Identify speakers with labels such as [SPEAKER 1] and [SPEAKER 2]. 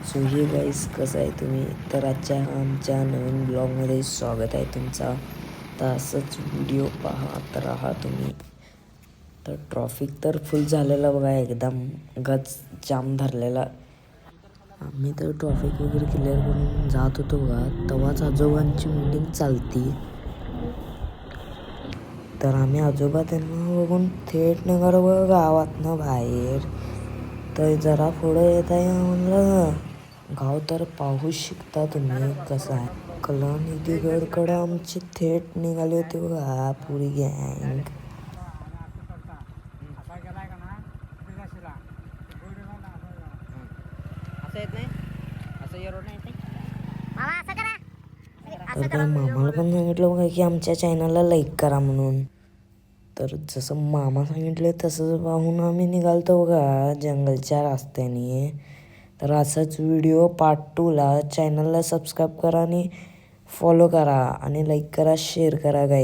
[SPEAKER 1] So hey guys कसं आहे तुम्ही तर आजच्या आमच्या नवीन ब्लॉगमध्ये स्वागत आहे तुमचा. तर असंच व्हिडिओ पाहत राहा तुम्ही. तर ट्रॉफिक तर फुल झालेलं बघा, एकदम गच जाम धरलेला. आम्ही तर ट्रॉफिक वगैरे क्लिअर करून जात होतो बघा, तेव्हाच आजोबांची मीटिंग चालती. तर आम्ही आजोबा त्यांना बघून थेट निघालो बघा गावातनं बाहेर. तर जरा पुढं येत आहे म्हणलं गाव तर पाहू शकता तुम्ही कसं आहे. कलानिधीगडकडं आमची थेट निघाली होती बघा पुरी गँग. तर काय मामाला पण सांगितलं बघा की आमच्या चॅनलला लाईक करा म्हणून. तर जसं मामा सांगितलं तसंच पाहून आम्ही निघालतो बघा जंगलच्या रस्त्याने. तर असाच व्हिडिओ पार्ट 2ला चॅनलला सबस्क्राईब करा आणि फॉलो करा आणि लाईक करा, शेअर करा गाईस.